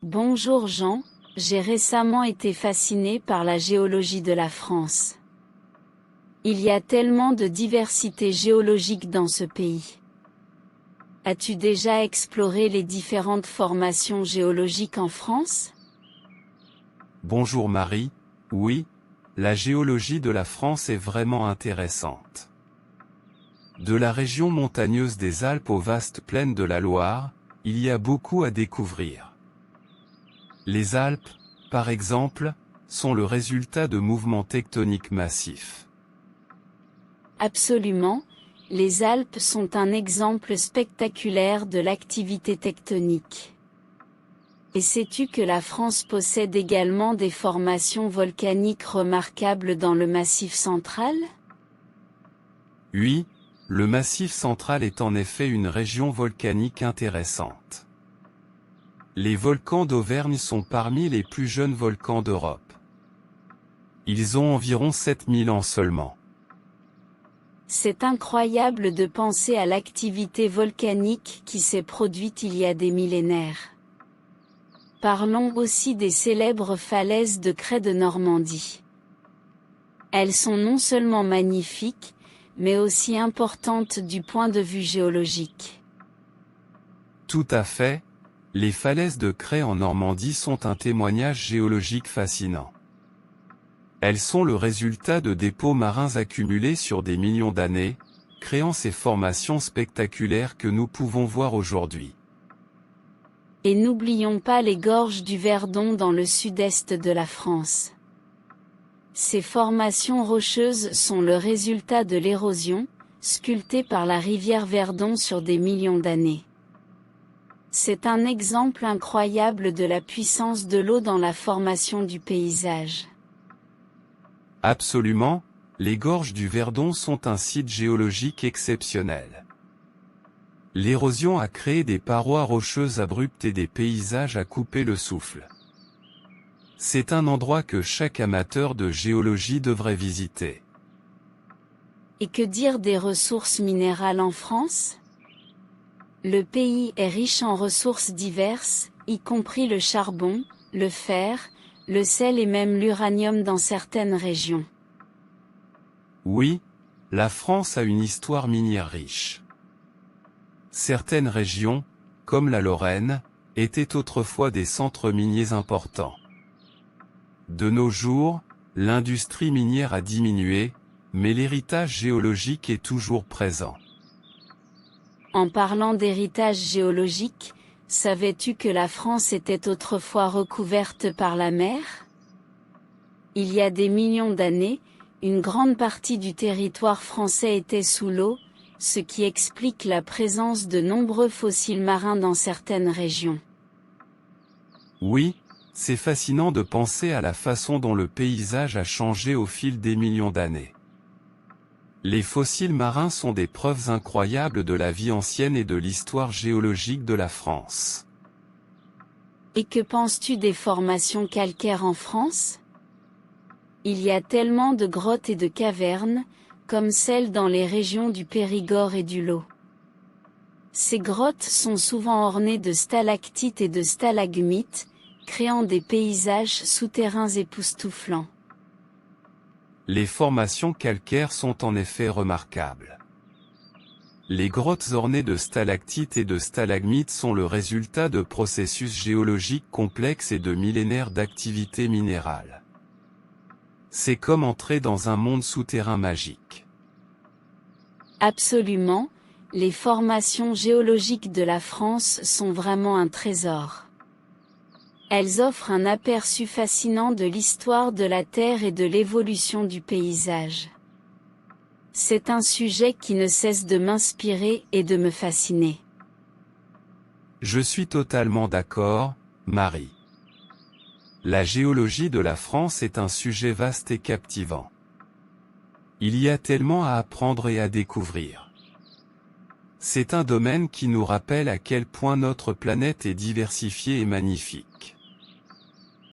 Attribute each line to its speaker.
Speaker 1: Bonjour Jean, j'ai récemment été fasciné par la géologie de la France. Il y a tellement de diversité géologique dans ce pays. As-tu déjà exploré les différentes formations géologiques en France?
Speaker 2: Bonjour Marie, oui, la géologie de la France est vraiment intéressante. De la région montagneuse des Alpes aux vastes plaines de la Loire, il y a beaucoup à découvrir. Les Alpes, par exemple, sont le résultat de mouvements tectoniques massifs.
Speaker 1: Absolument, les Alpes sont un exemple spectaculaire de l'activité tectonique. Et sais-tu que la France possède également des formations volcaniques remarquables dans le Massif central?
Speaker 2: Oui, le Massif central est en effet une région volcanique intéressante. Les volcans d'Auvergne sont parmi les plus jeunes volcans d'Europe. Ils ont environ 7000 ans seulement.
Speaker 1: C'est incroyable de penser à l'activité volcanique qui s'est produite il y a des millénaires. Parlons aussi des célèbres falaises de craie de Normandie. Elles sont non seulement magnifiques, mais aussi importantes du point de vue géologique.
Speaker 2: Tout à fait, les falaises de craie en Normandie sont un témoignage géologique fascinant. Elles sont le résultat de dépôts marins accumulés sur des millions d'années, créant ces formations spectaculaires que nous pouvons voir aujourd'hui.
Speaker 1: Et n'oublions pas les gorges du Verdon dans le sud-est de la France. Ces formations rocheuses sont le résultat de l'érosion, sculptée par la rivière Verdon sur des millions d'années. C'est un exemple incroyable de la puissance de l'eau dans la formation du paysage.
Speaker 2: Absolument, les gorges du Verdon sont un site géologique exceptionnel. L'érosion a créé des parois rocheuses abruptes et des paysages à couper le souffle. C'est un endroit que chaque amateur de géologie devrait visiter.
Speaker 1: Et que dire des ressources minérales en France? Le pays est riche en ressources diverses, y compris le charbon, le fer, le sel et même l'uranium dans certaines régions.
Speaker 2: Oui, la France a une histoire minière riche. Certaines régions, comme la Lorraine, étaient autrefois des centres miniers importants. De nos jours, l'industrie minière a diminué, mais l'héritage géologique est toujours présent.
Speaker 1: En parlant d'héritage géologique, savais-tu que la France était autrefois recouverte par la mer? Il y a des millions d'années, une grande partie du territoire français était sous l'eau, ce qui explique la présence de nombreux fossiles marins dans certaines régions.
Speaker 2: Oui, c'est fascinant de penser à la façon dont le paysage a changé au fil des millions d'années. Les fossiles marins sont des preuves incroyables de la vie ancienne et de l'histoire géologique de la France.
Speaker 1: Et que penses-tu des formations calcaires en France? Il y a tellement de grottes et de cavernes, comme celles dans les régions du Périgord et du Lot. Ces grottes sont souvent ornées de stalactites et de stalagmites, créant des paysages souterrains époustouflants.
Speaker 2: Les formations calcaires sont en effet remarquables. Les grottes ornées de stalactites et de stalagmites sont le résultat de processus géologiques complexes et de millénaires d'activité minérale. C'est comme entrer dans un monde souterrain magique.
Speaker 1: Absolument, les formations géologiques de la France sont vraiment un trésor. Elles offrent un aperçu fascinant de l'histoire de la Terre et de l'évolution du paysage. C'est un sujet qui ne cesse de m'inspirer et de me fasciner.
Speaker 2: Je suis totalement d'accord, Marie. La géologie de la France est un sujet vaste et captivant. Il y a tellement à apprendre et à découvrir. C'est un domaine qui nous rappelle à quel point notre planète est diversifiée et magnifique.